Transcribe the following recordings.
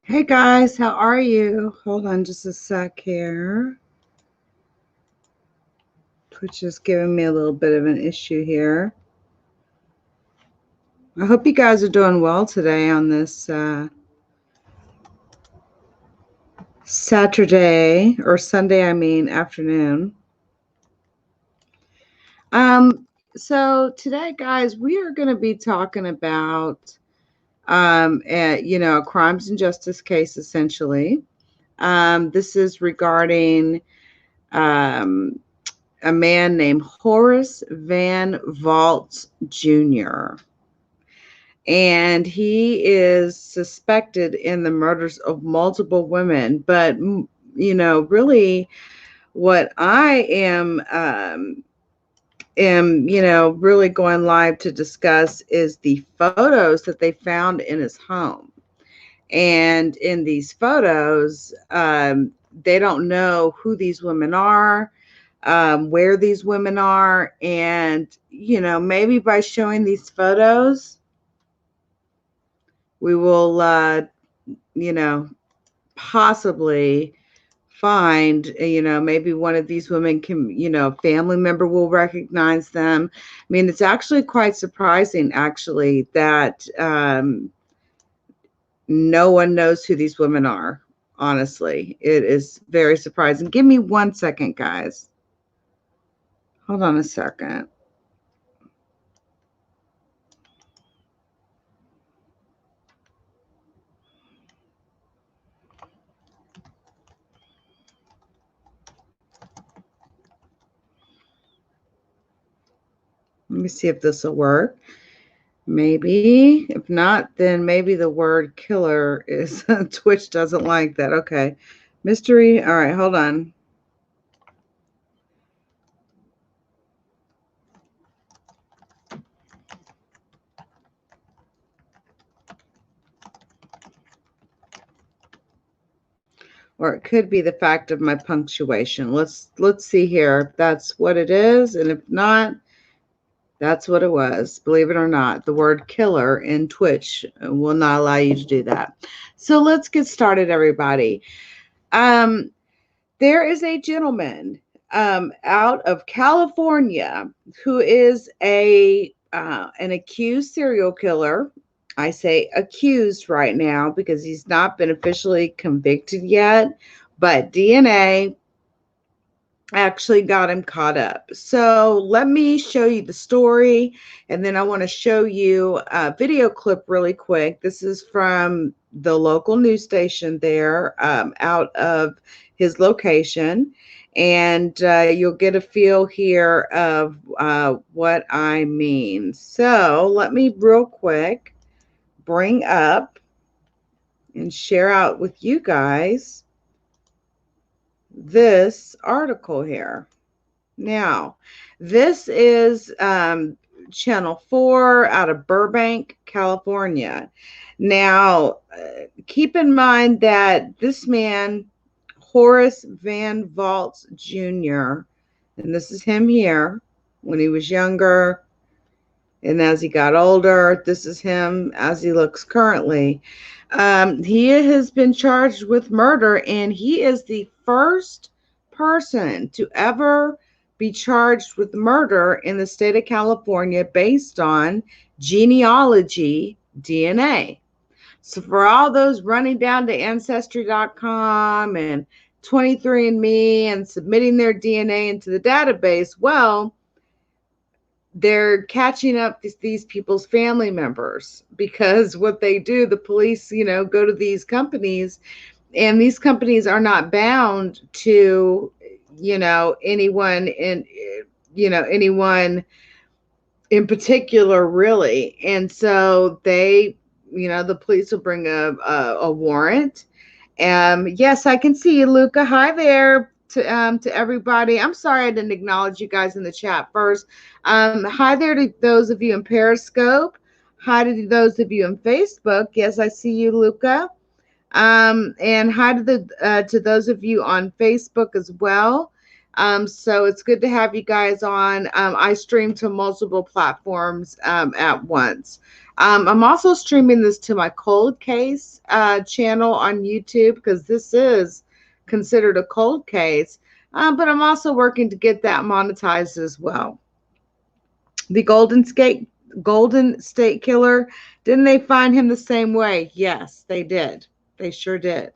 Hey guys, how are you? Hold on just a sec here. Twitch is giving me a little bit of an issue here. I hope you guys are doing well today on this Saturday or Sunday, afternoon. So today, guys, we are going to be talking about a crimes and justice case, essentially. This is regarding a man named Horace Van Vaultz Jr. And he is suspected in the murders of multiple women. But, really what I am really going live to discuss is the photos that they found in his home. And in these photos, they don't know who these women are, where these women are. And, maybe by showing these photos, we will, possibly find, maybe one of these women can, family member will recognize them. I mean, it's actually quite surprising, actually, that no one knows who these women are. Honestly, it is very surprising. Give me 1 second, guys. Hold on a second. Let me see if this will work. Maybe. If not, then maybe the word killer is Twitch doesn't like that. Okay. Mystery. All right, hold on. Or it could be the fact of my punctuation. Let's see here if that's what it is, and if not, that's what it was. Believe it or not, the word killer in Twitch will not allow you to do that. So let's get started, everybody. There is a gentleman out of California who is an accused serial killer. I say accused right now because he's not been officially convicted yet, but DNA actually got him caught up. So let me show you the story, and then I want to show you a video clip really quick. This is from the local news station there, out of his location, and you'll get a feel here of what I mean. So let me real quick bring up and share out with you guys this article here. Now, this is Channel 4 out of Burbank, California. Now, keep in mind that this man, Horace Van Vaultz Jr., and this is him here when he was younger, and as he got older, this is him as he looks currently. He has been charged with murder, and he is the first person to ever be charged with murder in the state of California based on genealogy DNA. So for all those running down to Ancestry.com and 23andMe and submitting their DNA into the database, well, they're catching up these people's family members, because what they do, the police, go to these companies, and these companies are not bound to, anyone in particular, really. And so they, the police will bring a warrant. Yes, I can see you, Luca. Hi there. To everybody. I'm sorry I didn't acknowledge you guys in the chat first. Hi there to those of you in Periscope. Hi to those of you in Facebook. Yes, I see you, Luca. And hi to those of you on Facebook as well. So it's good to have you guys on. I stream to multiple platforms at once. I'm also streaming this to my cold case channel on YouTube because this is considered a cold case. But I'm also working to get that monetized as well. The Golden State Killer, didn't they find him the same way? Yes, they did. They sure did.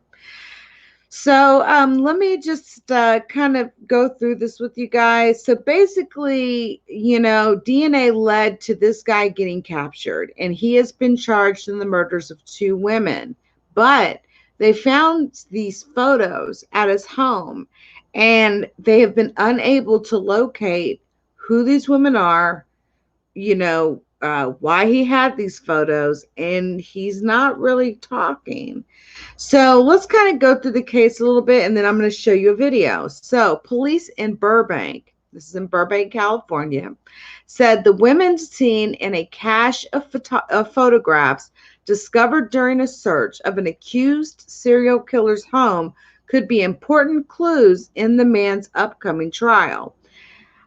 So let me just kind of go through this with you guys. So basically, DNA led to this guy getting captured, and he has been charged in the murders of 2 women. But they found these photos at his home, and they have been unable to locate who these women are, why he had these photos, and he's not really talking. So let's kind of go through the case a little bit, and then I'm going to show you a video. So police in Burbank, this is in Burbank, California, said the women seen in a cache of photographs discovered during a search of an accused serial killer's home could be important clues in the man's upcoming trial.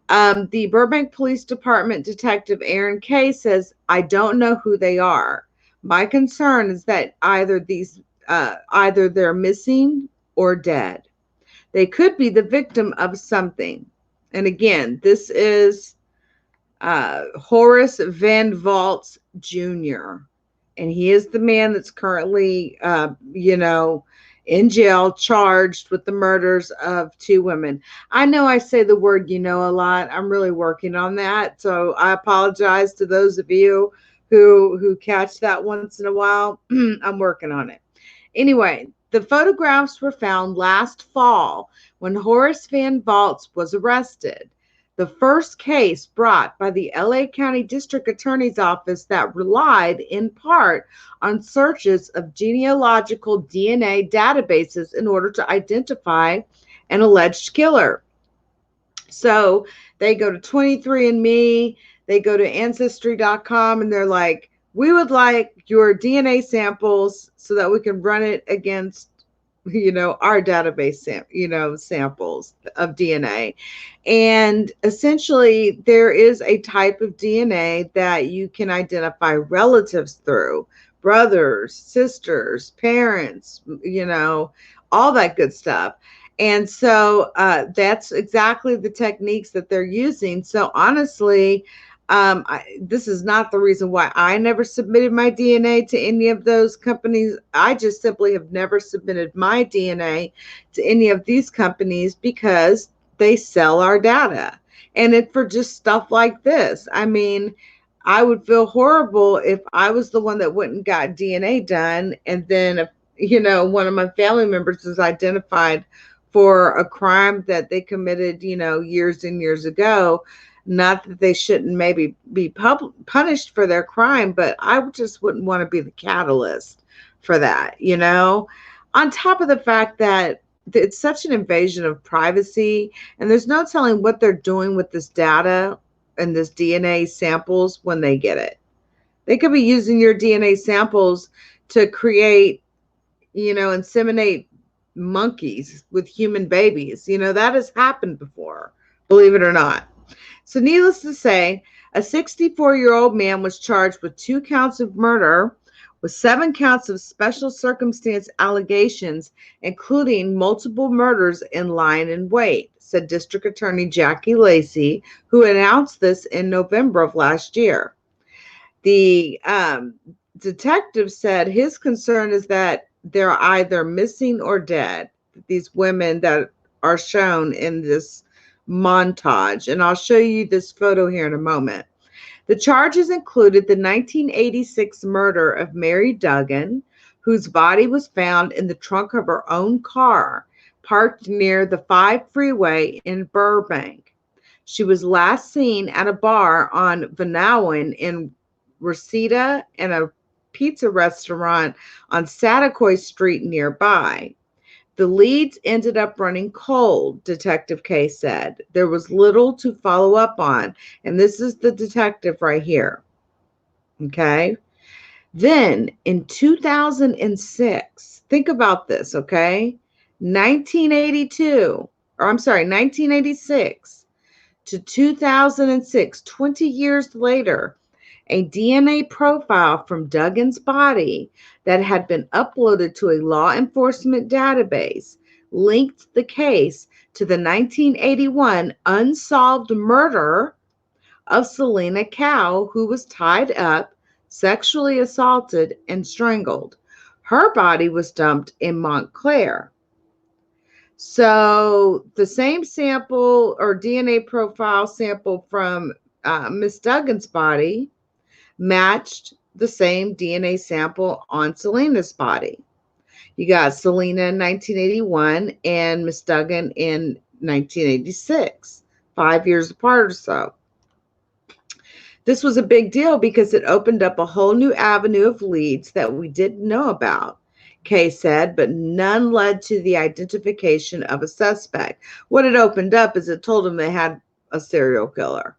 The Burbank Police Department Detective Aaron Kay says, I don't know who they are. My concern is that either they're missing or dead. They could be the victim of something. And again, this is Horace Van Vaultz Jr. And he is the man that's currently, in jail, charged with the murders of 2 women. I know I say the word a lot. I'm really working on that. So I apologize to those of you who catch that once in a while. I'm working on it. Anyway, the photographs were found last fall when Horace Van Vaultz was arrested. The first case brought by the LA County District Attorney's Office that relied in part on searches of genealogical DNA databases in order to identify an alleged killer. So they go to 23andMe, they go to Ancestry.com, and they're like, we would like your DNA samples so that we can run it against our database samples of DNA. And essentially there is a type of DNA that you can identify relatives through: brothers, sisters, parents, all that good stuff. And so that's exactly the techniques that they're using. So honestly, this is not the reason why I never submitted my DNA to any of those companies. I just simply have never submitted my DNA to any of these companies because they sell our data. And it for just stuff like this. I mean, I would feel horrible if I was the one that went and got DNA done, and then if, one of my family members is identified for a crime that they committed, years and years ago. Not that they shouldn't maybe be punished for their crime, but I just wouldn't want to be the catalyst for that, On top of the fact that it's such an invasion of privacy, and there's no telling what they're doing with this data and this DNA samples when they get it. They could be using your DNA samples to create, inseminate monkeys with human babies. That has happened before, believe it or not. So needless to say, a 64-year-old man was charged with 2 counts of murder, with 7 counts of special circumstance allegations, including multiple murders in line and wait, said District Attorney Jackie Lacey, who announced this in November of last year. The detective said his concern is that they're either missing or dead, these women that are shown in this montage, and I'll show you this photo here in a moment. The charges included the 1986 murder of Mary Duggan, whose body was found in the trunk of her own car parked near the 5 freeway in Burbank. She was last seen at a bar on Vanawan in Reseda and a pizza restaurant on Satakoy Street nearby. The leads ended up running cold, Detective Kay said. There was little to follow up on. And this is the detective right here. Okay. Then in 2006, think about this, okay? 1982, or I'm sorry, 1986 to 2006, 20 years later, a DNA profile from Duggan's body that had been uploaded to a law enforcement database linked the case to the 1981 unsolved murder of Selena Cow, who was tied up, sexually assaulted, and strangled. Her body was dumped in Montclair. So the same sample or DNA profile sample from Miss Duggan's body matched the same DNA sample on Selena's body. You got Selena in 1981 and Miss Duggan in 1986, 5 years apart or so. This was a big deal because it opened up a whole new avenue of leads that we didn't know about, Kay said, but none led to the identification of a suspect. What it opened up is it told them they had a serial killer.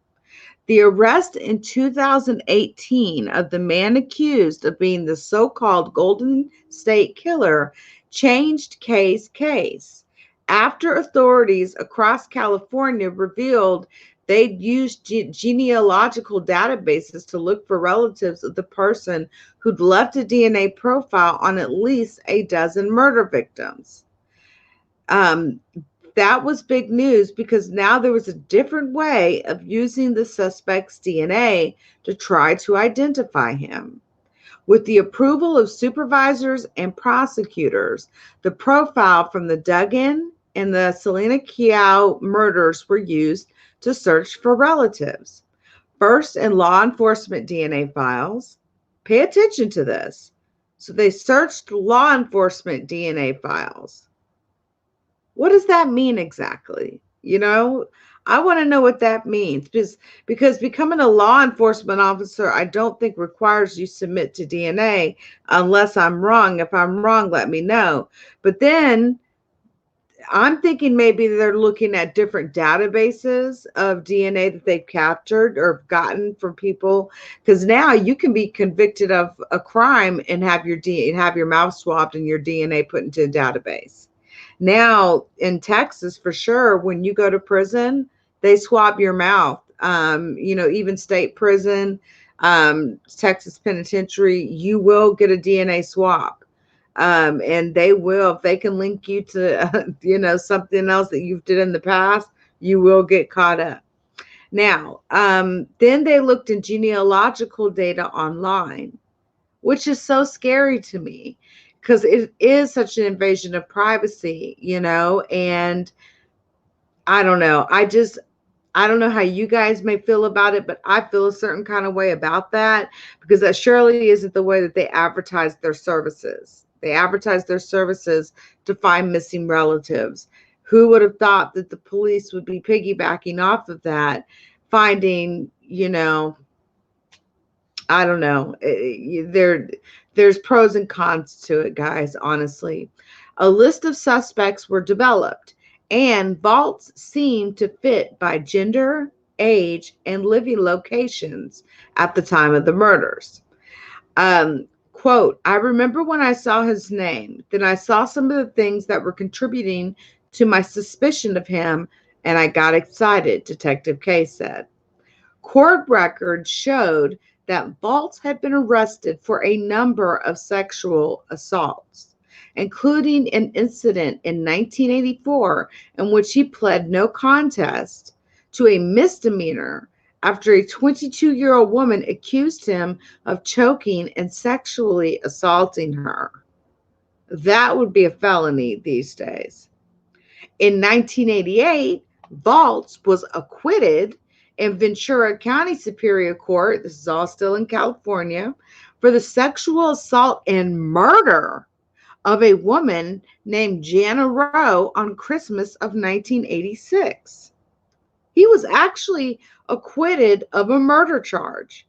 The arrest in 2018 of the man accused of being the so-called Golden State Killer changed Kay's case. After authorities across California revealed they'd used genealogical databases to look for relatives of the person who'd left a DNA profile on at least a dozen murder victims. That was big news because now there was a different way of using the suspect's DNA to try to identify him. With the approval of supervisors and prosecutors, the profile from the Duggan and the Selena Kiow murders were used to search for relatives. First in law enforcement DNA files. Pay attention to this. So they searched law enforcement DNA files. What does that mean exactly? I want to know what that means because becoming a law enforcement officer, I don't think requires you submit to DNA unless I'm wrong. If I'm wrong, let me know. But then I'm thinking maybe they're looking at different databases of DNA that they've captured or gotten from people, because now you can be convicted of a crime and have your mouth swabbed and your DNA put into a database. Now in Texas, for sure, when you go to prison, they swab your mouth. Even state prison, Texas penitentiary, you will get a DNA swab. And they will, if they can link you to, something else that you've did in the past, you will get caught up. Now, then they looked in genealogical data online, which is so scary to me because it is such an invasion of privacy, and I don't know. I don't know how you guys may feel about it, but I feel a certain kind of way about that because that surely isn't the way that they advertise their services. They advertise their services to find missing relatives. Who would have thought that the police would be piggybacking off of that, finding, I don't know. There's pros and cons to it, guys, honestly. A list of suspects were developed, and vaults seemed to fit by gender, age, and living locations at the time of the murders. Quote, I remember when I saw his name, then I saw some of the things that were contributing to my suspicion of him, and I got excited, Detective K said. Court records showed that Vaultz had been arrested for a number of sexual assaults, including an incident in 1984 in which he pled no contest to a misdemeanor after a 22-year-old woman accused him of choking and sexually assaulting her. That would be a felony these days. In 1988, Vaultz was acquitted in Ventura County Superior Court, this is all still in California, for the sexual assault and murder of a woman named Jana Rowe on Christmas of 1986. He was actually acquitted of a murder charge.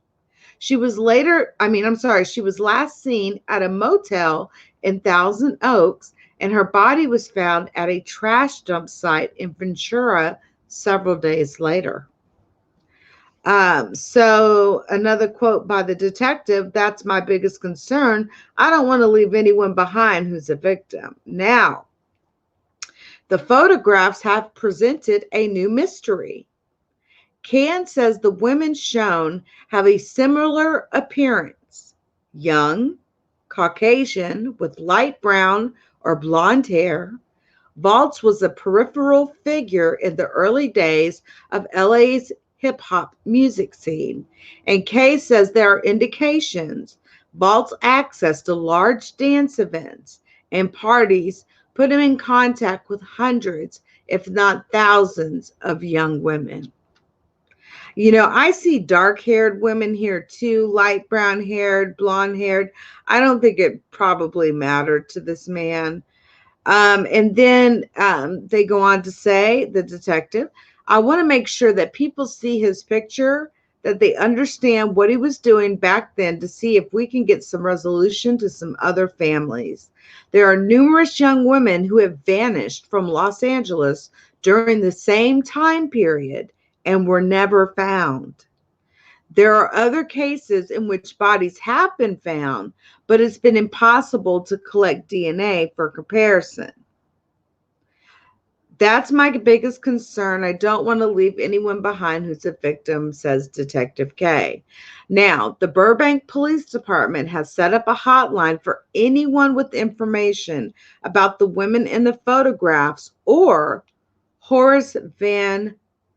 She was last seen at a motel in Thousand Oaks, and her body was found at a trash dump site in Ventura several days later. So another quote by the detective, that's my biggest concern. I don't want to leave anyone behind who's a victim. Now, The photographs have presented a new mystery. Can says the women shown have a similar appearance: young, Caucasian with light brown or blonde hair. Vaultz was a peripheral figure in the early days of LA's hip hop music scene, and Kay says there are indications Vault's access to large dance events and parties put him in contact with hundreds, if not thousands, of young women. You know, I see dark haired women here too, light brown haired, blonde haired. I don't think it probably mattered to this man. And then they go on to say, the detective, I want to make sure that people see his picture, that they understand what he was doing back then to see if we can get some resolution to some other families. There are numerous young women who have vanished from Los Angeles during the same time period and were never found. There are other cases in which bodies have been found, but it's been impossible to collect DNA for comparison. That's my biggest concern. I don't want to leave anyone behind who's a victim, says Detective K. Now, the Burbank Police Department has set up a hotline for anyone with information about the women in the photographs or Horace Van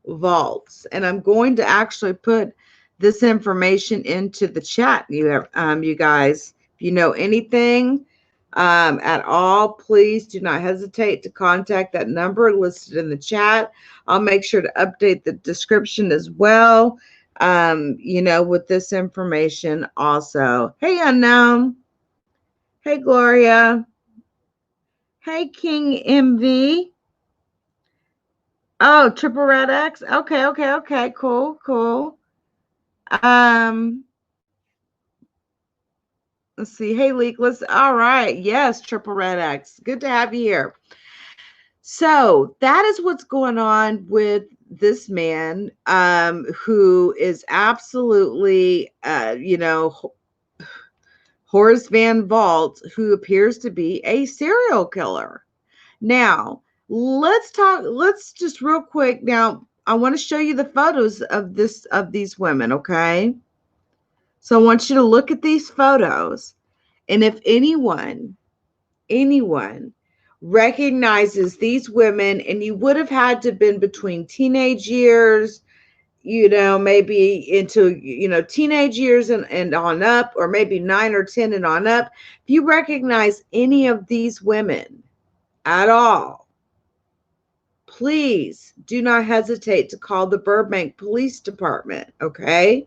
Vaultz. And I'm going to actually put this information into the chat, you guys. If you know anything at all, please do not hesitate to contact that number listed in the chat. I'll make sure to update the description as well, with this information also. Hey, Unknown. Hey, Gloria. Hey, King MV. Oh, triple red X. Okay. Cool. Let's see. Hey, Leak. All right. Yes, triple red X. Good to have you here. So that is what's going on with this man, who is absolutely, Horace Van Vaultz, who appears to be a serial killer. Now, let's just real quick. Now, I want to show you the photos of these women, okay? So I want you to look at these photos, and if anyone recognizes these women, and you would have had to have been between teenage years, maybe into, teenage years and on up, or maybe 9 or 10 and on up. If you recognize any of these women at all, please do not hesitate to call the Burbank Police Department, okay?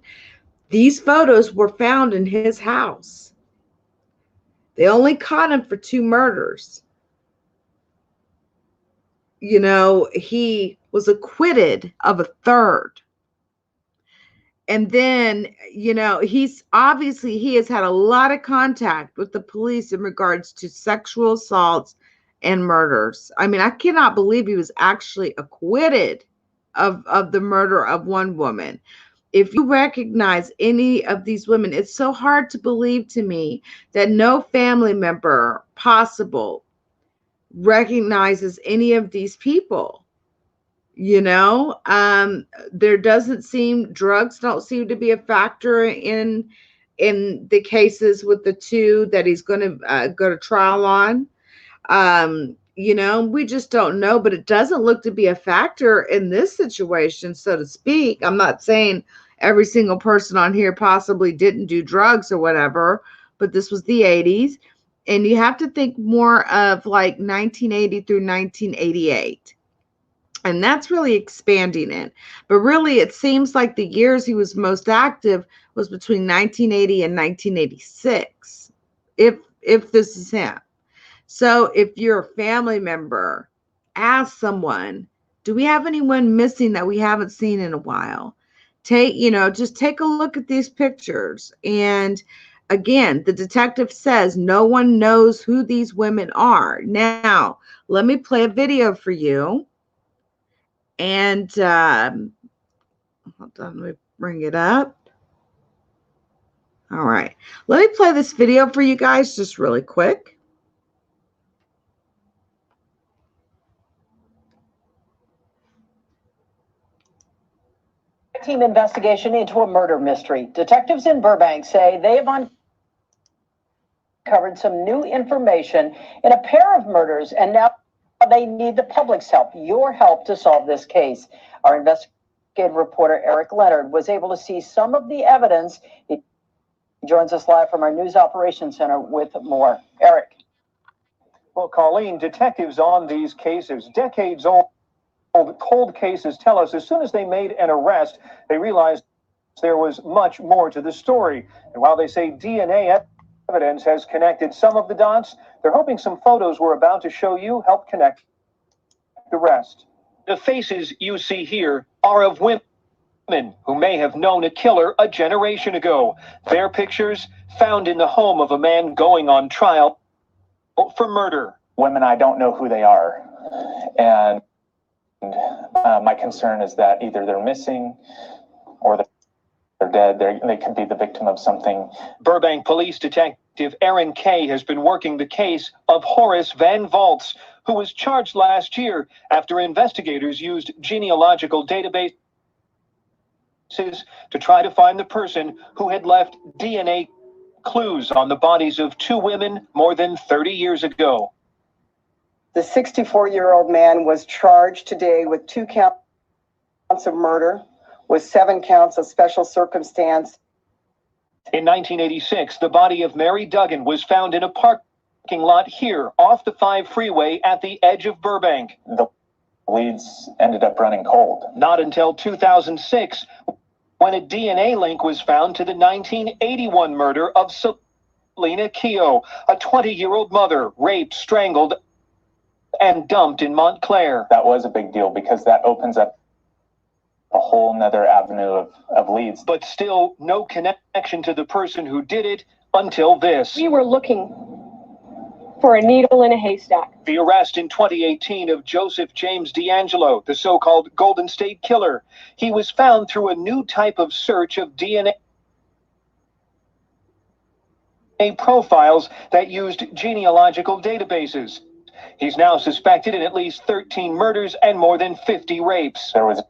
These photos were found in his house. They only caught him for 2 murders. He was acquitted of a 3rd. And then, he has had a lot of contact with the police in regards to sexual assaults and murders. I mean, I cannot believe he was actually acquitted of the murder of one woman. If you recognize any of these women, it's so hard to believe to me that no family member possible recognizes any of these people. Drugs don't seem to be a factor in the cases with the 2 that he's going to go to trial on. We just don't know, but it doesn't look to be a factor in this situation, so to speak. I'm not saying every single person on here possibly didn't do drugs or whatever, but this was the 80s, and you have to think more of like 1980 through 1988. And that's really expanding it. But really, it seems like the years he was most active was between 1980 and 1986, if this is him. So if you're a family member, ask someone, do we have anyone missing that we haven't seen in a while? Just take a look at these pictures. And again, the detective says no one knows who these women are. Now, let me play a video for you. And hold on, let me bring it up. All right, let me play this video for you guys just really quick. Team investigation into a murder mystery. Detectives in Burbank say they have uncovered some new information in a pair of murders, and now they need the public's help, your help, to solve this case. Our investigative reporter Eric Leonard was able to see some of the evidence. He joins us live from our News Operations Center with more. Eric. Well, Colleen, detectives on these cases, decades old cold cases, tell us as soon as they made an arrest, they realized there was much more to the story. And while they say DNA evidence has connected some of the dots, they're hoping some photos we're about to show you help connect the rest. The faces you see here are of women who may have known a killer a generation ago. Their pictures found in the home of a man going on trial for murder. Women, I don't know who they are. And my concern is that either they're missing or they're dead. They could be the victim of something. Burbank Police Detective Aaron Kay has been working the case of Horace Van Vaultz, who was charged last year after investigators used genealogical databases to try to find the person who had left DNA clues on the bodies of two women more than 30 years ago. The 64-year-old man was charged today with 2 counts of murder, with 7 counts of special circumstance. In 1986, the body of Mary Duggan was found in a parking lot here off the 5 freeway at the edge of Burbank. The leads ended up running cold. Not until 2006, when a DNA link was found to the 1981 murder of LeakYou, a 20-year-old mother raped, strangled, and dumped in Montclair. That was a big deal because that opens up a whole nother avenue of leads. But still no connection to the person who did it until this. We were looking for a needle in a haystack. The arrest in 2018 of Joseph James D'Angelo, the so-called Golden State Killer. He was found through a new type of search of DNA profiles that used genealogical databases. He's now suspected in at least 13 murders and more than 50 rapes. There was a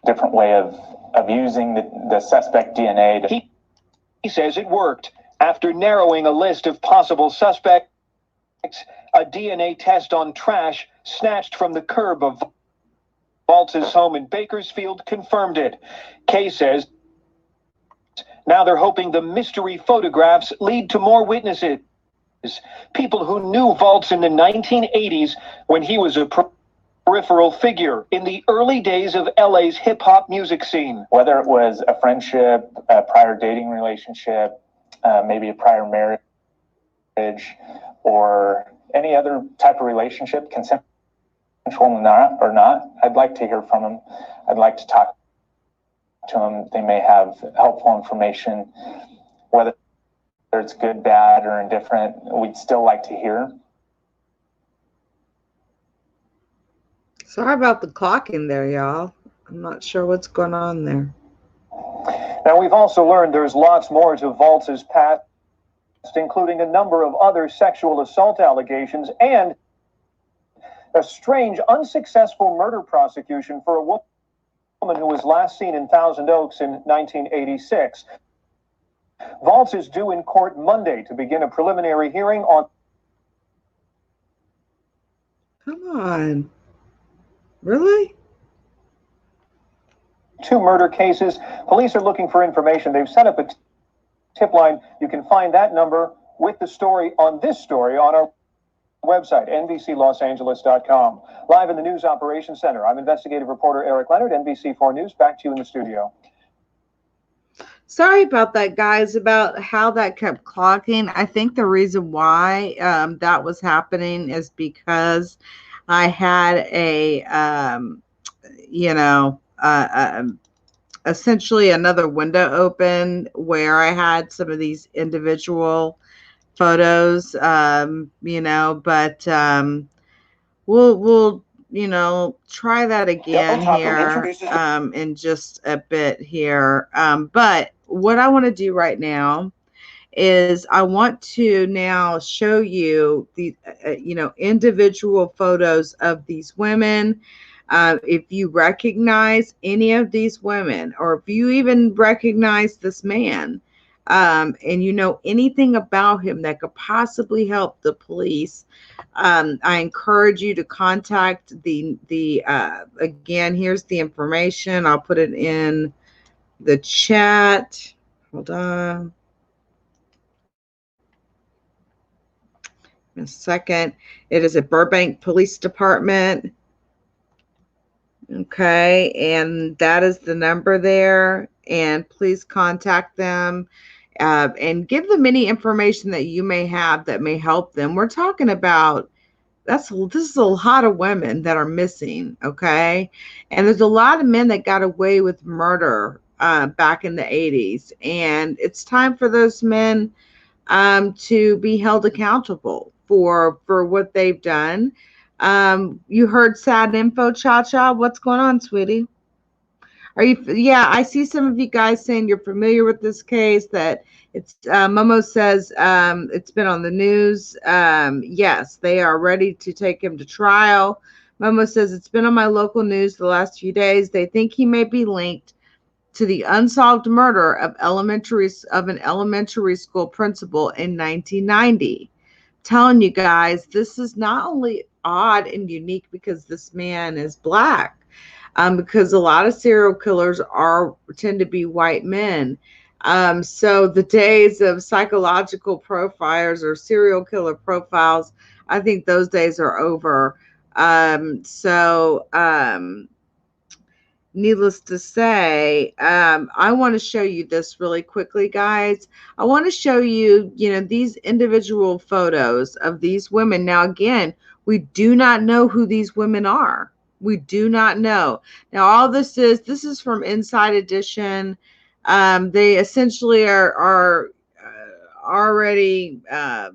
different way of using the suspect DNA. He says it worked. After narrowing a list of possible suspects, a DNA test on trash snatched from the curb of Vaultz's home in Bakersfield confirmed it. Kay says now they're hoping the mystery photographs lead to more witnesses. People who knew Vaultz in the 1980s when he was a peripheral figure in the early days of LA's hip-hop music scene. Whether it was a friendship, a prior dating relationship, maybe a prior marriage, or any other type of relationship, consensual or not, I'd like to hear from him. I'd like to talk to them. They may have helpful information, whether it's good, bad, or indifferent. We'd still like to hear. Sorry about the clocking there, y'all. I'm not sure what's going on there. Now, we've also learned there's lots more to Vaultz's past, including a number of other sexual assault allegations and a strange, unsuccessful murder prosecution for a woman who was last seen in Thousand Oaks in 1986. Vaultz is due in court Monday to begin a preliminary hearing on... Come on. Really? 2 murder cases. Police are looking for information. They've set up a tip line. You can find that number with the story on our website, NBCLosAngeles.com. Live in the News Operations Center, I'm investigative reporter Eric Leonard, NBC4 News. Back to you in the studio. Sorry about that, guys, about how that kept clocking. I think the reason why that was happening is because I had essentially another window open where I had some of these individual photos, but we'll try that again here in just a bit here. But what I want to do right now is I want to now show you the individual photos of these women. If you recognize any of these women, or if you even recognize this man, and you know anything about him that could possibly help the police, I encourage you to contact again, here's the information. I'll put it in the chat. Hold on a second. It is a Burbank Police Department. Okay, and that is the number there. And please contact them and give them any information that you may have that may help them. We're talking about this is a lot of women that are missing. Okay, and there's a lot of men that got away with murder back in the 80s, and it's time for those men to be held accountable for what they've done. You heard sad info, Cha-Cha. What's going on, sweetie? Yeah, I see some of you guys saying you're familiar with this case, that it's, Momo says it's been on the news. Yes, they are ready to take him to trial. Momo says it's been on my local news the last few days. They think he may be linked to the unsolved murder of an elementary school principal in 1990. Telling you guys, this is not only odd and unique because this man is black, because a lot of serial killers tend to be white men. So the days of psychological profilers or serial killer profiles, I think those days are over. Needless to say, I want to show you this really quickly, guys. I want to show you, these individual photos of these women. Now, again, we do not know who these women are. We do not know. Now, all this is from Inside Edition. They essentially are already, are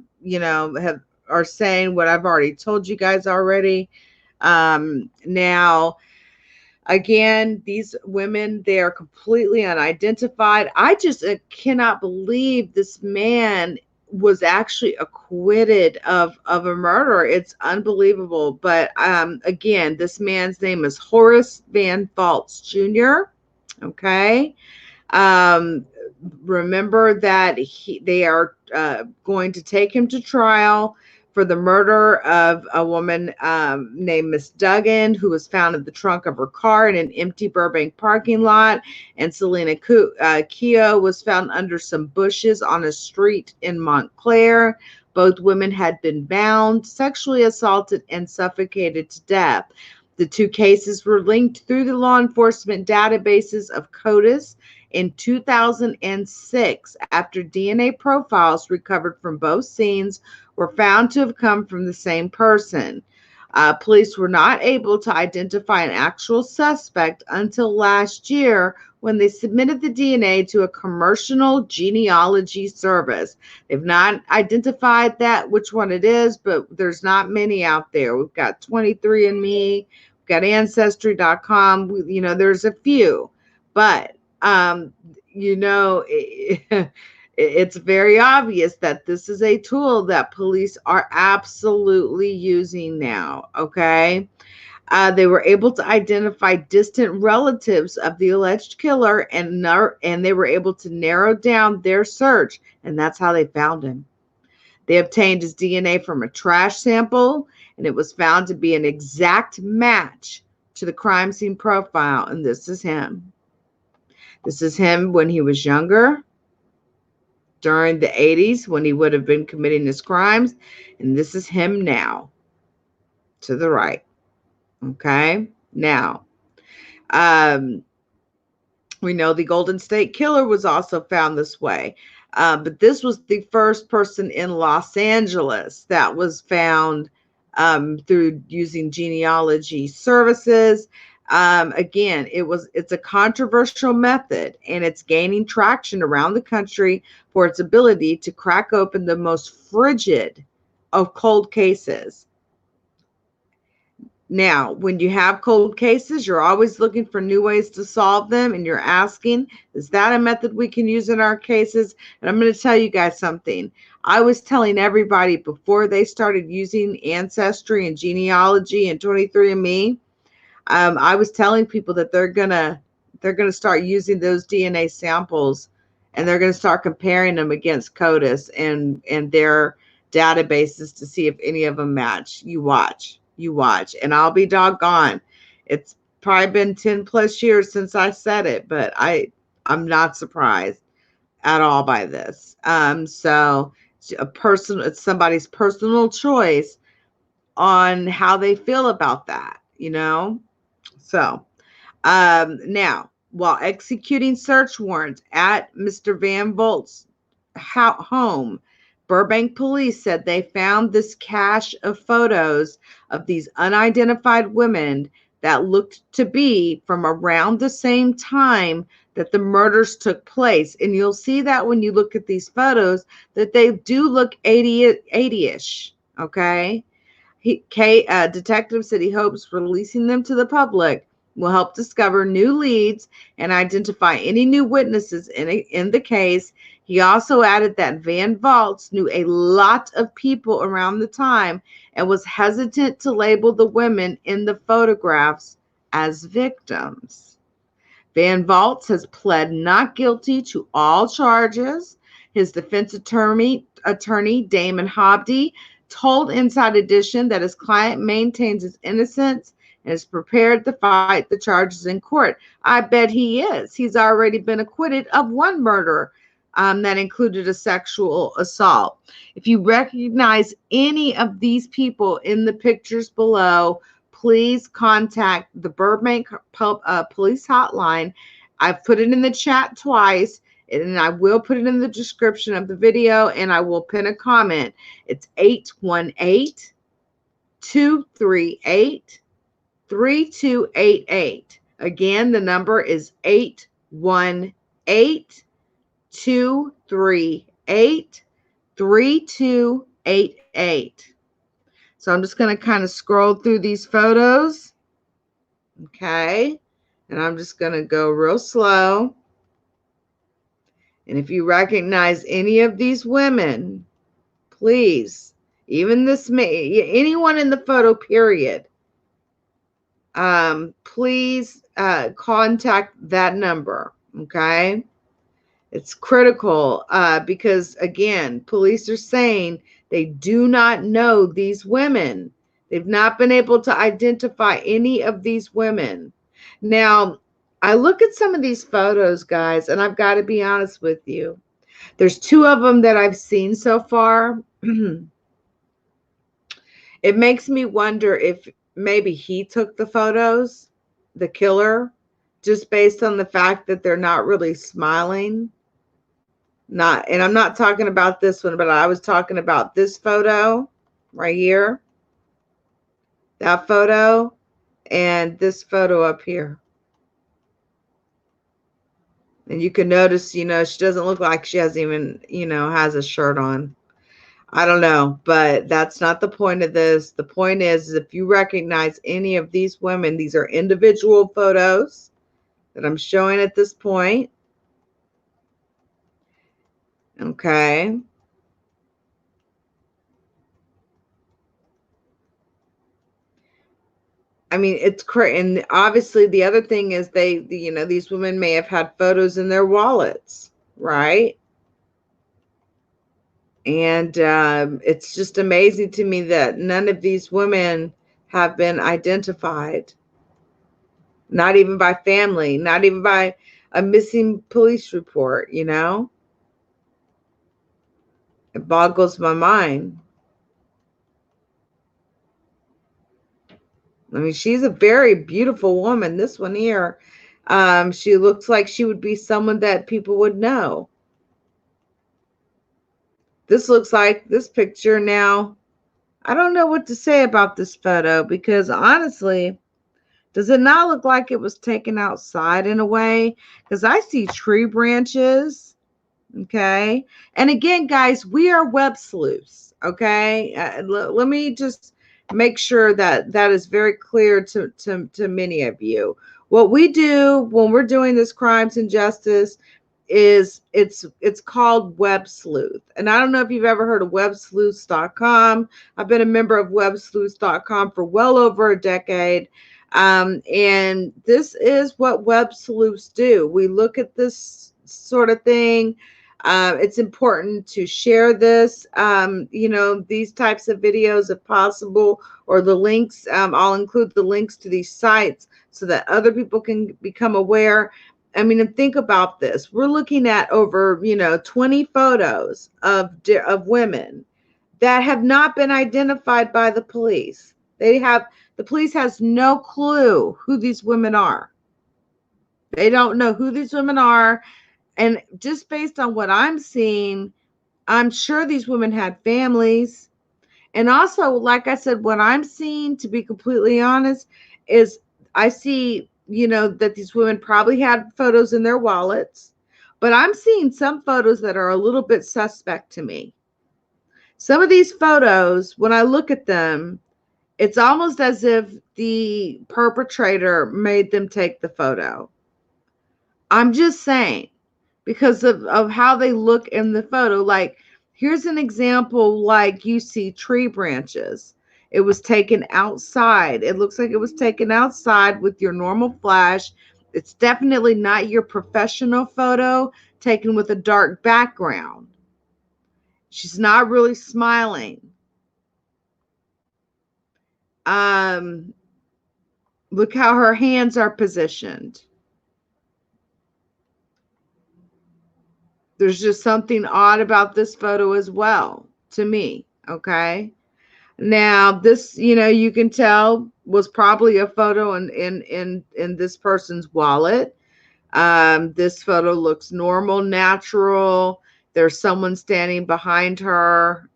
saying what I've already told you guys already. Now, again, these women, they are completely unidentified. I just cannot believe this man was actually acquitted of a murder. It's unbelievable. But again, this man's name is Horace Van Vaultz Jr. Okay. Remember that they are going to take him to trial for the murder of a woman named Miss Duggan, who was found in the trunk of her car in an empty Burbank parking lot. And Selena Keogh was found under some bushes on a street in Montclair. Both women had been bound, sexually assaulted, and suffocated to death. The two cases were linked through the law enforcement databases of CODIS in 2006 after DNA profiles recovered from both scenes were found to have come from the same person. Police were not able to identify an actual suspect until last year when they submitted the DNA to a commercial genealogy service. They've not identified which one it is, but there's not many out there. We've got 23andMe, we've got Ancestry.com. There's a few, but it's very obvious that this is a tool that police are absolutely using now. Okay. They were able to identify distant relatives of the alleged killer, and they were able to narrow down their search, and that's how they found him. They obtained his DNA from a trash sample, and it was found to be an exact match to the crime scene profile, and this is him. This is him when he was younger, during the 80s, when he would have been committing his crimes. And this is him now, to the right. Okay. Now, we know the Golden State Killer was also found this way. But this was the first person in Los Angeles that was found through using genealogy services. Again, it's a controversial method, and it's gaining traction around the country for its ability to crack open the most frigid of cold cases. Now, when you have cold cases, you're always looking for new ways to solve them, and you're asking, is that a method we can use in our cases? And I'm going to tell you guys something. I was telling everybody before they started using Ancestry and Genealogy and 23andMe, I was telling people that they're gonna start using those DNA samples, and they're gonna start comparing them against CODIS and their databases to see if any of them match. You watch, and I'll be doggone. It's probably been 10 plus years since I said it, but I'm not surprised at all by this. So it's somebody's personal choice on how they feel about that, So, now, while executing search warrants at Mr. Van Vault's home, Burbank police said they found this cache of photos of these unidentified women that looked to be from around the same time that the murders took place. And you'll see that when you look at these photos that they do look 80-ish, okay? Detective said he hopes releasing them to the public will help discover new leads and identify any new witnesses in the case. He also added that Van Vaultz knew a lot of people around the time and was hesitant to label the women in the photographs as victims. Van Vaultz has pled not guilty to all charges. His defense attorney Damon Hobdy, told Inside Edition that his client maintains his innocence and is prepared to fight the charges in court. I bet he is. He's already been acquitted of one murder that included a sexual assault. If you recognize any of these people in the pictures below, please contact the Burbank Police Hotline. I've put it in the chat twice, and I will put it in the description of the video, and I will pin a comment. It's 818-238-3288. Again, the number is 818-238-3288. So I'm just going to kind of scroll through these photos. Okay. And I'm just going to go real slow. And if you recognize any of these women, please, even anyone in the photo, period, please contact that number, okay? It's critical because, again, police are saying they do not know these women. They've not been able to identify any of these women. Now, I look at some of these photos, guys, and I've got to be honest with you. There's two of them that I've seen so far. It makes me wonder if maybe he took the photos, the killer, just based on the fact that they're not really smiling. And I'm not talking about this one, but I was talking about this photo right here. That photo and this photo up here. And you can notice, she doesn't look like she has even, has a shirt on. I don't know, but that's not the point of this. The point is if you recognize any of these women, these are individual photos that I'm showing at this point. Okay. I mean, it's crazy. And obviously the other thing is these women may have had photos in their wallets, right? And it's just amazing to me that none of these women have been identified. Not even by family, not even by a missing police report, It boggles my mind. I mean, she's a very beautiful woman. This one here, she looks like she would be someone that people would know. This looks like this picture now. I don't know what to say about this photo because honestly, does it not look like it was taken outside in a way? Because I see tree branches. Okay. And again, guys, we are web sleuths. Okay. Let me just make sure that that is very clear to many of you. What we do when we're doing this crimes and justice is it's called web sleuth. And I don't know if you've ever heard of websleuths.com. I've been a member of websleuths.com for well over a decade. And this is what web sleuths do. We look at this sort of thing. It's important to share this, these types of videos if possible, or the links. I'll include the links to these sites so that other people can become aware. I mean, and think about this. We're looking at over, 20 photos of women that have not been identified by the police. The police has no clue who these women are. They don't know who these women are. And just based on what I'm seeing, I'm sure these women had families. And also, like I said, what I'm seeing, to be completely honest, is I see, that these women probably had photos in their wallets, but I'm seeing some photos that are a little bit suspect to me. Some of these photos, when I look at them, it's almost as if the perpetrator made them take the photo. I'm just saying, because of how they look in the photo. Like, here's an example, like you see tree branches. It was taken outside. It looks like it was taken outside with your normal flash. It's definitely not your professional photo taken with a dark background. She's not really smiling. Look how her hands are positioned. There's just something odd about this photo as well, to me, okay? Now, this, you can tell was probably a photo in this person's wallet. This photo looks normal, natural. There's someone standing behind her.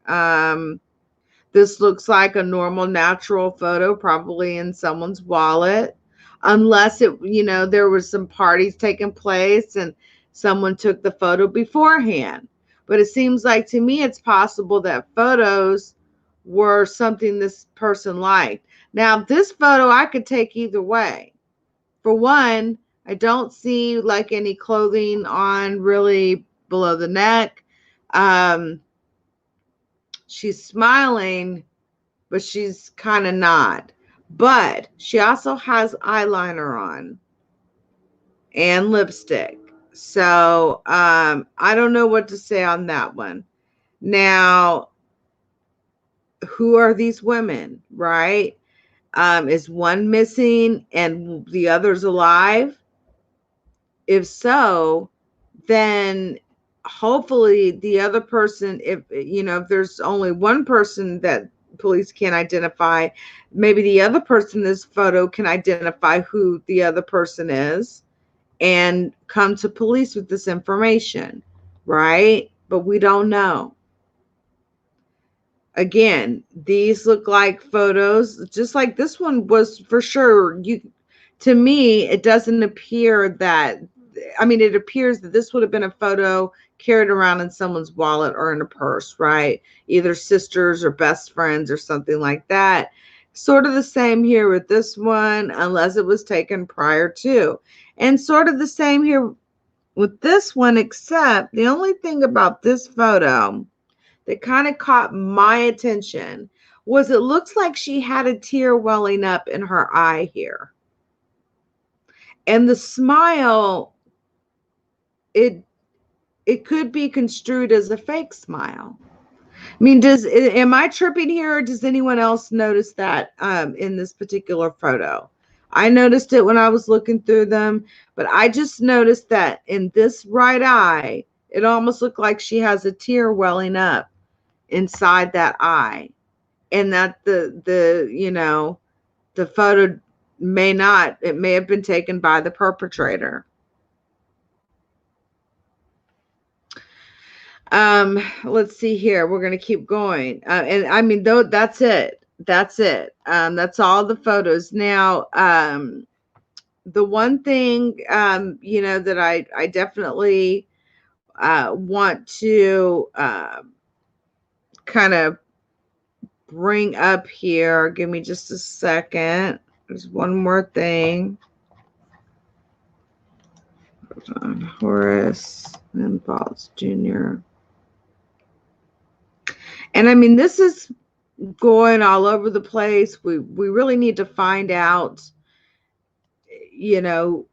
This looks like a normal, natural photo, probably in someone's wallet, unless there was some parties taking place and someone took the photo beforehand. But it seems like, to me, it's possible that photos were something this person liked. Now, this photo I could take either way. For one, I don't see like any clothing on really below the neck. She's smiling, but she's kind of not. But she also has eyeliner on and lipstick. So I don't know what to say on that one. Now, who are these women, right? Is one missing and the other's alive? If so, then hopefully the other person, if there's only one person that police can't identify, maybe the other person in this photo can identify who the other person is and come to police with this information, right? But we don't know. Again, these look like photos, just like this one was for sure. To me, it doesn't appear that, it appears that this would have been a photo carried around in someone's wallet or in a purse, right? Either sisters or best friends or something like that. Sort of the same here with this one, unless it was taken prior to. And sort of the same here with this one, except the only thing about this photo that kind of caught my attention was it looks like she had a tear welling up in her eye here. And the smile, it could be construed as a fake smile. I mean, am I tripping here, or does anyone else notice that in this particular photo? I noticed it when I was looking through them, but I just noticed that in this right eye, it almost looked like she has a tear welling up inside that eye, and that the photo may have been taken by the perpetrator. Let's see here. We're going to keep going. And I mean, though, that's it. That's all the photos. Now, the one thing, that I definitely want to kind of bring up here. Give me just a second. There's one more thing. Hold on. Horace Van Vaultz Jr. And I mean, this is going all over the place. We really need to find out, you know,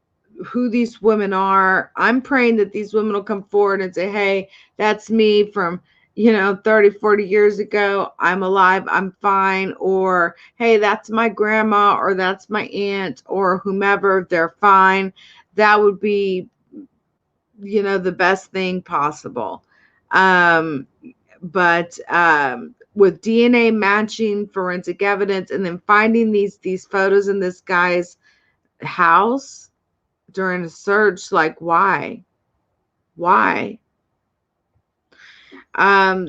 who these women are. I'm praying that these women will come forward and say, hey, that's me from, 30, 40 years ago. I'm alive. I'm fine. Or, hey, that's my grandma, or that's my aunt, or whomever. They're fine. That would be, the best thing possible. But with DNA matching forensic evidence and then finding these photos in this guy's house during a search, like why? What I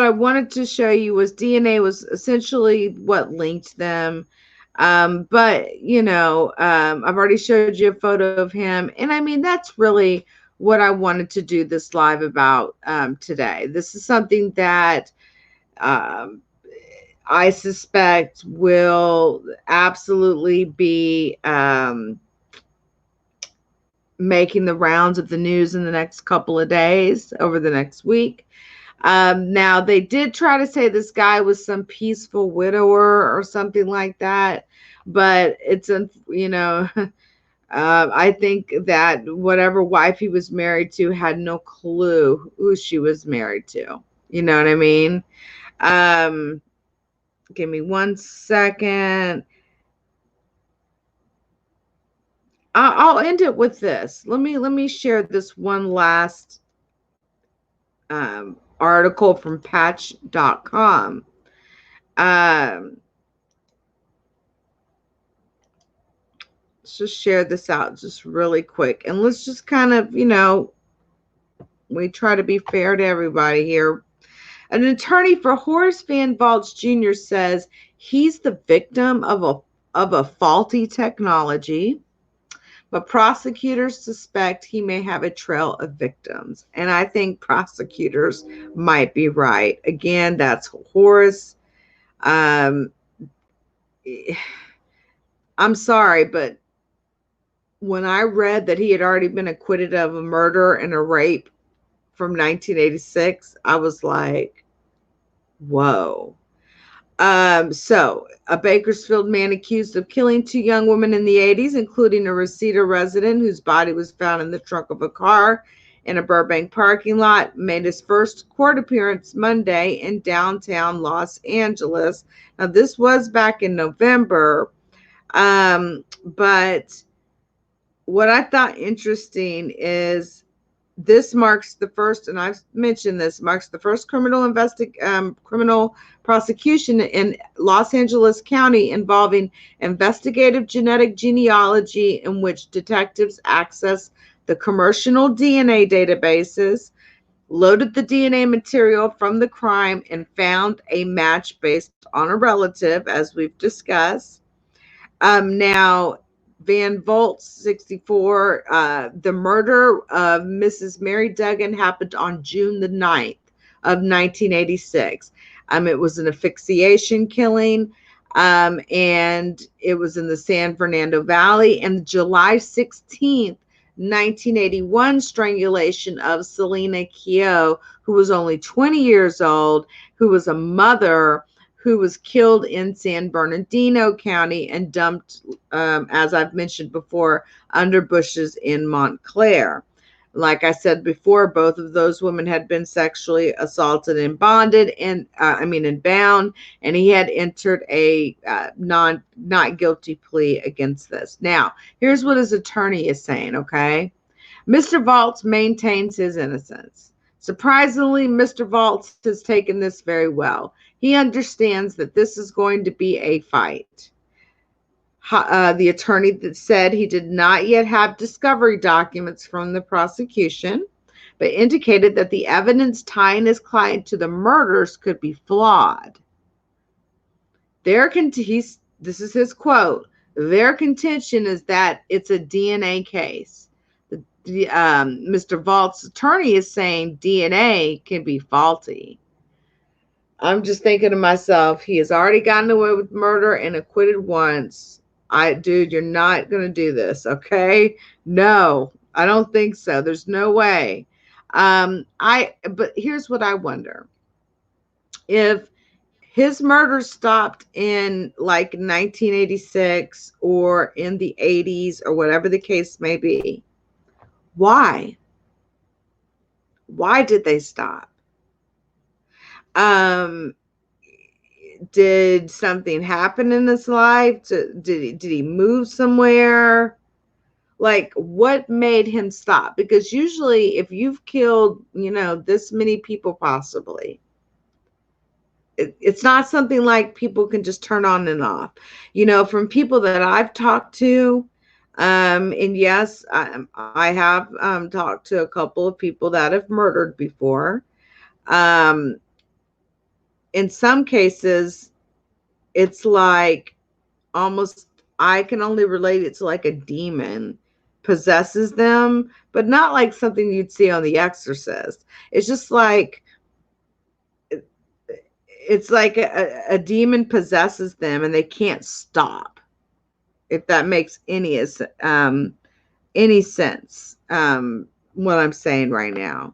wanted to show you was DNA was essentially what linked them. But I've already showed you a photo of him, and I mean, that's really what I wanted to do this live about today. This is something that I suspect will absolutely be making the rounds of the news in the next couple of days, over the next week. Now, they did try to say this guy was some peaceful widower or something like that, but it's, I think that whatever wife he was married to had no clue who she was married to. You know what I mean? Give me 1 second. I'll end it with this. Let me share this one last article from patch.com. Let's just share this out just really quick. And let's just kind of, we try to be fair to everybody here. An attorney for Horace Van Vaultz Jr. says he's the victim of a faulty technology, but prosecutors suspect he may have a trail of victims. And I think prosecutors might be right. Again, that's Horace. I'm sorry, but when I read that he had already been acquitted of a murder and a rape from 1986, I was like, whoa. So a Bakersfield man accused of killing 2 young women in the 80s, including a Reseda resident whose body was found in the trunk of a car in a Burbank parking lot, made his first court appearance Monday in downtown Los Angeles. Now, this was back in November, but what I thought interesting is this marks the first, and I've mentioned this, marks the first criminal prosecution in Los Angeles County involving investigative genetic genealogy, in which detectives access the commercial DNA databases, loaded the DNA material from the crime, and found a match based on a relative, as we've discussed. Now, Van Vaultz, 64, the murder of Mrs. Mary Duggan happened on June the 9th of 1986. It was an asphyxiation killing, and it was in the San Fernando Valley. And July 16th, 1981 strangulation of Selena Keogh, who was only 20 years old, who was a mother, who was killed in San Bernardino County and dumped, as I've mentioned before, under bushes in Montclair. Like I said before, both of those women had been sexually assaulted and bonded, and bound, and he had entered a not guilty plea against this. Now, here's what his attorney is saying, okay? Mr. Vaultz maintains his innocence. Surprisingly, Mr. Vaultz has taken this very well. He understands that this is going to be a fight. The attorney that said he did not yet have discovery documents from the prosecution, but indicated that the evidence tying his client to the murders could be flawed. This is his quote, their contention is that it's a DNA case. Mr. Vaultz's attorney is saying DNA can be faulty. I'm just thinking to myself, he has already gotten away with murder and acquitted once. Dude, you're not going to do this, okay? No, I don't think so. There's no way. But here's what I wonder. If his murder stopped in like 1986 or in the 80s or whatever the case may be, why? Why did they stop? Did something happen in his life? Did he move somewhere? Like, what made him stop? Because usually if you've killed, this many people possibly, it's not something like people can just turn on and off. From people that I've talked to, and yes, I have talked to a couple of people that have murdered before. In some cases, it's like almost, I can only relate it to like a demon possesses them, but not like something you'd see on The Exorcist. It's just like, it's like a demon possesses them and they can't stop, if that makes any sense, what I'm saying right now.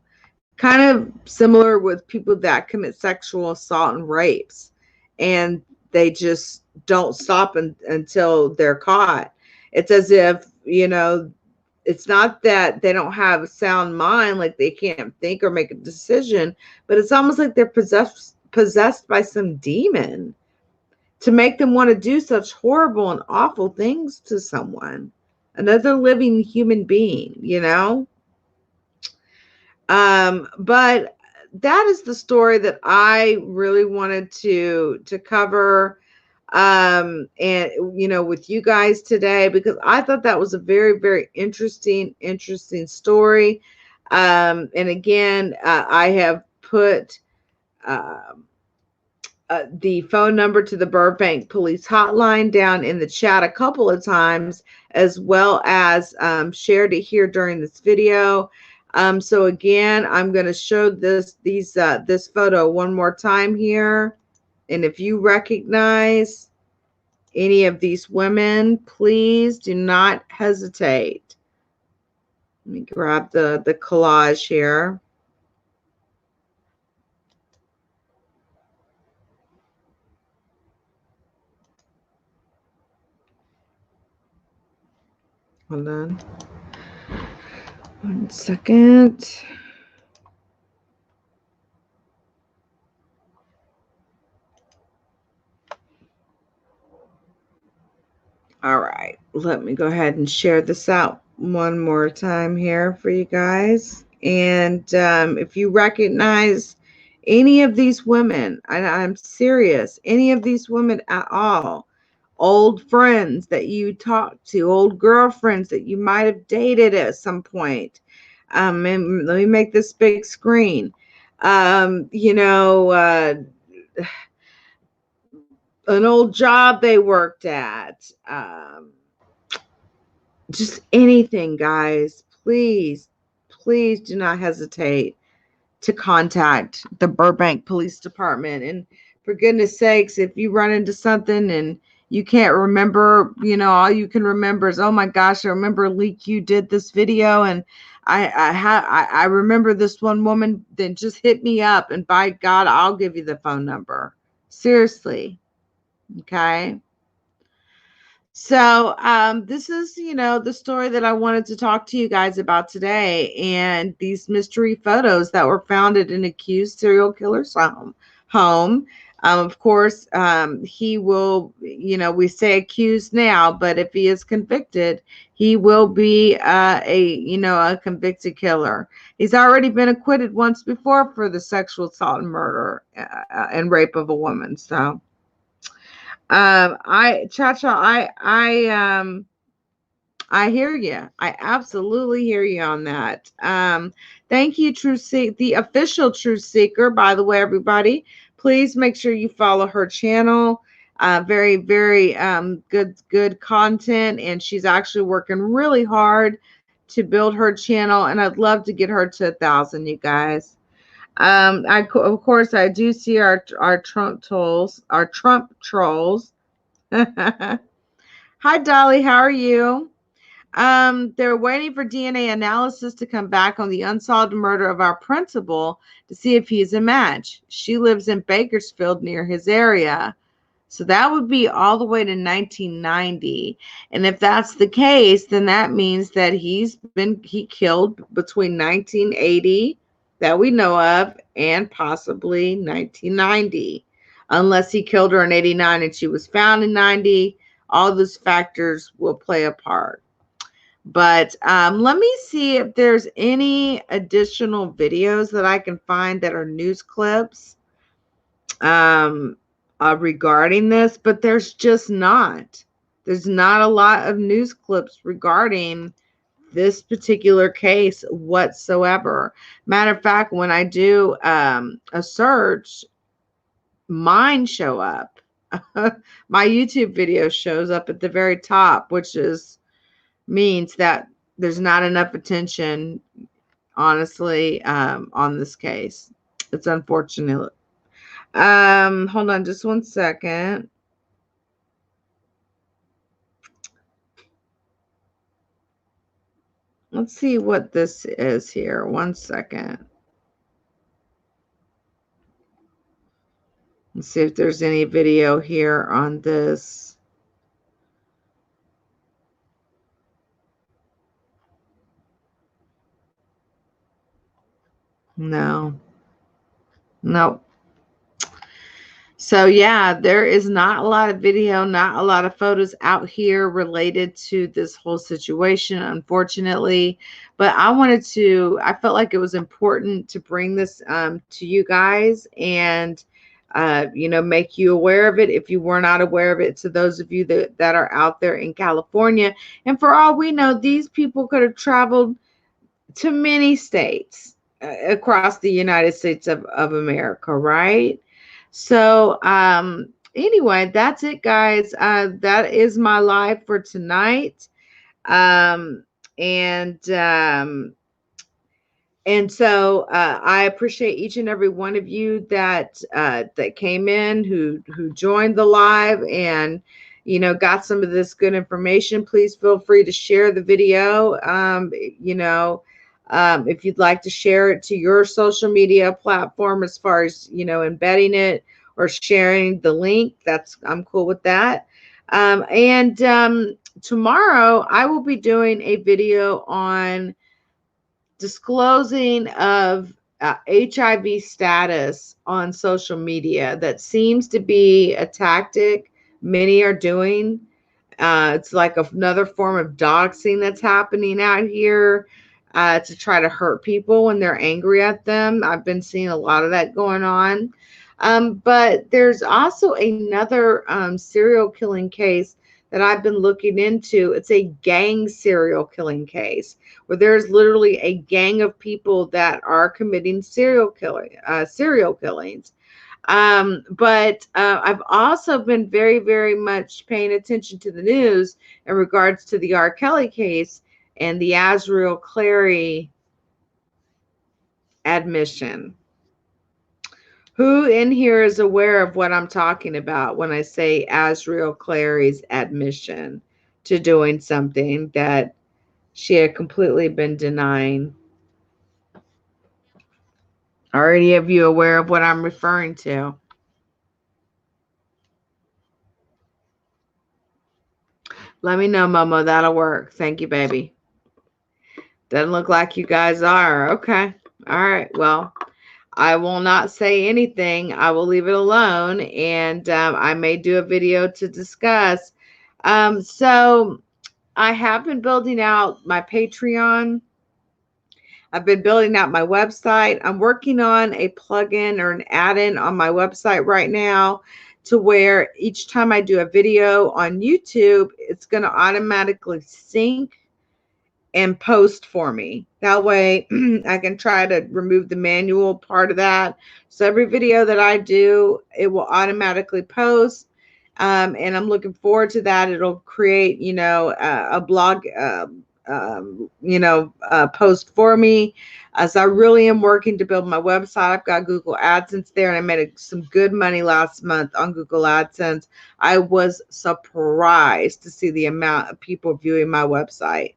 Kind of similar with people that commit sexual assault and rapes, and they just don't stop until they're caught. It's as if, it's not that they don't have a sound mind, like they can't think or make a decision, but it's almost like they're possessed by some demon to make them want to do such horrible and awful things to someone, another living human being. But that is the story that I really wanted to cover, and with you guys today, because I thought that was a very, very interesting story. And again, I have put the phone number to the Burbank Police Hotline down in the chat a couple of times, as well as shared it here during this video. So again, I'm going to show this photo one more time here. And if you recognize any of these women, please do not hesitate. Let me grab the collage here. Hold on. 1 second. All right, let me go ahead and share this out one more time here for you guys. And if you recognize any of these women, I'm serious, any of these women at all, old friends that you talked to, old girlfriends that you might have dated at some point. And let me make this big screen. An old job they worked at, just anything, guys. Please do not hesitate to contact the Burbank Police Department. And for goodness sakes, if you run into something and you can't remember, all you can remember is, oh my gosh, I remember LeakYou did this video, and I remember this one woman, then just hit me up, and by God, I'll give you the phone number. Seriously. Okay. So this is, the story that I wanted to talk to you guys about today, and these mystery photos that were found at an accused serial killer's home. Of course, he will, we say accused now, but if he is convicted, he will be a convicted killer. He's already been acquitted once before for the sexual assault and murder and rape of a woman. So I hear you. I absolutely hear you on that. Thank you, the official Truth Seeker. By the way, everybody, please make sure you follow her channel. Very, very good content, and she's actually working really hard to build her channel. And I'd love to get her to 1,000, you guys. Of course, I do see our Trump trolls, Hi, Dolly. How are you? They're waiting for DNA analysis to come back on the unsolved murder of our principal to see if he's a match. She lives in Bakersfield near his area. So that would be all the way to 1990. And if that's the case, then that means that he killed between 1980 that we know of and possibly 1990. Unless he killed her in 89 and she was found in 90, all those factors will play a part. But let me see if there's any additional videos that I can find that are news clips regarding this, but there's just not. There's not a lot of news clips regarding this particular case whatsoever. Matter of fact, when I do a search, mine show up. My YouTube video shows up at the very top, which means that there's not enough attention, honestly, on this case. It's unfortunate. Hold on just one second. Let's see what this is here. One second. Let's see if there's any video here on this. No. Nope. So yeah, there is not a lot of video, not a lot of photos out here related to this whole situation, unfortunately. But I felt like it was important to bring this to you guys and make you aware of it if you were not aware of it, to those of you that are out there in California. And for all we know, these people could have traveled to many states across the United States of America, right? So anyway, that's it, guys. That is my live for tonight. And so I appreciate each and every one of you that came in, who joined the live and got some of this good information. Please feel free to share the video. If you'd like to share it to your social media platform, as far as embedding it or sharing the link, I'm cool with that. Tomorrow I will be doing a video on disclosing of HIV status on social media. That seems to be a tactic many are doing. It's like another form of doxing that's happening out here to try to hurt people when they're angry at them. I've been seeing a lot of that going on. But there's also another serial killing case that I've been looking into. It's a gang serial killing case where there's literally a gang of people that are committing serial killings. But I've also been very, very much paying attention to the news in regards to the R. Kelly case and the Azriel Clary admission. Who in here is aware of what I'm talking about when I say Azriel Clary's admission to doing something that she had completely been denying? Are any of you aware of what I'm referring to? Let me know, Momo. That'll work. Thank you, baby. Doesn't look like you guys are. Okay. All right. Well, I will not say anything. I will leave it alone, and I may do a video to discuss. So I have been building out my Patreon. I've been building out my website. I'm working on a plugin or an add-in on my website right now to where each time I do a video on YouTube, it's going to automatically sync and post for me. That way I can try to remove the manual part of that. So every video that I do, it will automatically post. And I'm looking forward to that. It'll create, a blog post for me, as I really am working to build my website. I've got Google AdSense there, and I made some good money last month on Google AdSense. I was surprised to see the amount of people viewing my website,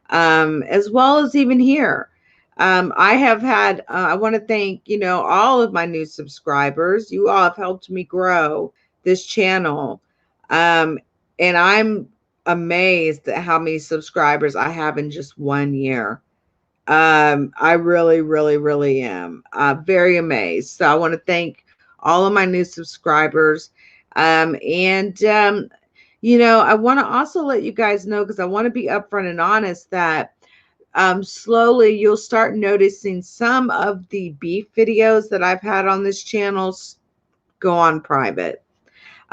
as well as even here. I have had, I want to thank, all of my new subscribers. You all have helped me grow this channel. And I'm amazed at how many subscribers I have in just 1 year. I really, really, really am very amazed. So I want to thank all of my new subscribers. I want to also let you guys know, because I want to be upfront and honest, that slowly you'll start noticing some of the beef videos that I've had on this channel go on private.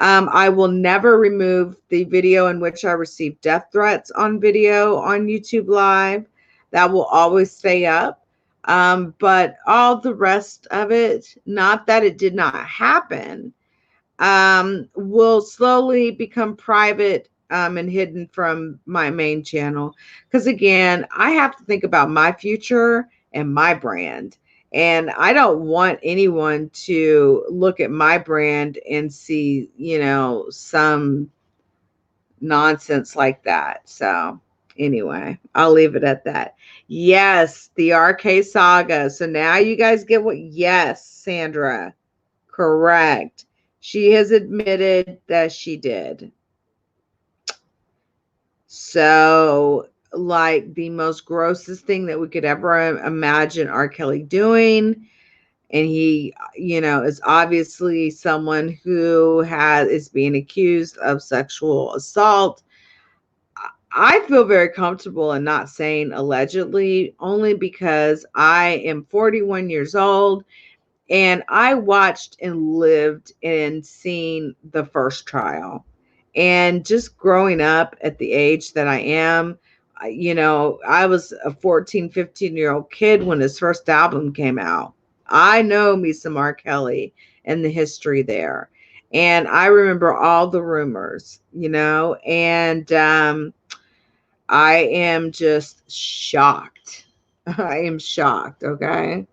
I will never remove the video in which I received death threats on video on YouTube Live. That will always stay up. But all the rest of it, not that it did not happen, will slowly become private and hidden from my main channel. Because again, I have to think about my future and my brand. And I don't want anyone to look at my brand and see, some nonsense like that. So anyway, I'll leave it at that. Yes, the RK saga. So now you guys get what? Yes, Sandra. Correct. She has admitted that she did. So, like, the most grossest thing that we could ever imagine R. Kelly doing. And he, is obviously someone who is being accused of sexual assault. I feel very comfortable in not saying allegedly, only because I am 41 years old. And I watched and lived and seen the first trial. And just growing up at the age that I am, I was a 14, 15-year-old kid when his first album came out. I know me some R. Kelly and the history there. And I remember all the rumors, and I am just shocked. I am shocked, okay?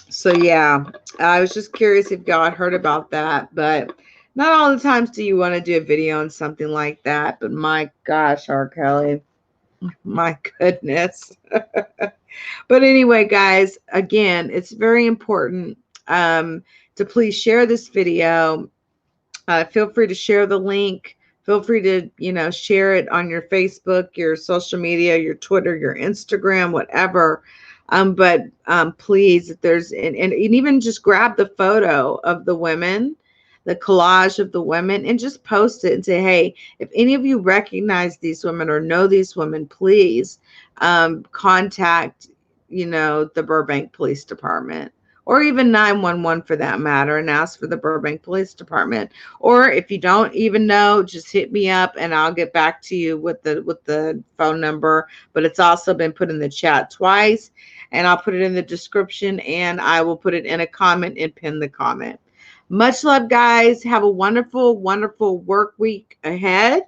So yeah, I was just curious if y'all had heard about that, but not all the times do you want to do a video on something like that. But my gosh, R. Kelly, my goodness. But anyway, guys, again, it's very important to please share this video. Feel free to share the link. Feel free to, share it on your Facebook, your social media, your Twitter, your Instagram, whatever. But please, if there's, and even just grab the photo of the women, the collage of the women, and just post it and say, hey, if any of you recognize these women or know these women, please contact, the Burbank Police Department, or even 911 for that matter, and ask for the Burbank Police Department. Or if you don't even know, just hit me up and I'll get back to you with the phone number. But it's also been put in the chat twice, and I'll put it in the description, and I will put it in a comment and pin the comment. Much love, guys. Have a wonderful, wonderful work week ahead.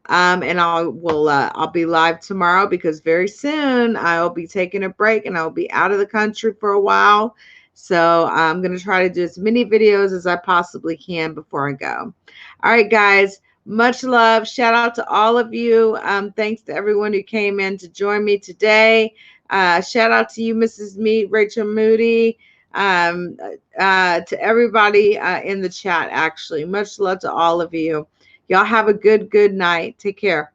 And I'll be live tomorrow, because very soon I'll be taking a break and I'll be out of the country for a while. So I'm going to try to do as many videos as I possibly can before I go. All right, guys, much love. Shout out to all of you. Thanks to everyone who came in to join me today. Shout out to you, Mrs. Mead, Rachel Moody, to everybody in the chat, actually. Much love to all of you. Y'all have a good night. Take care.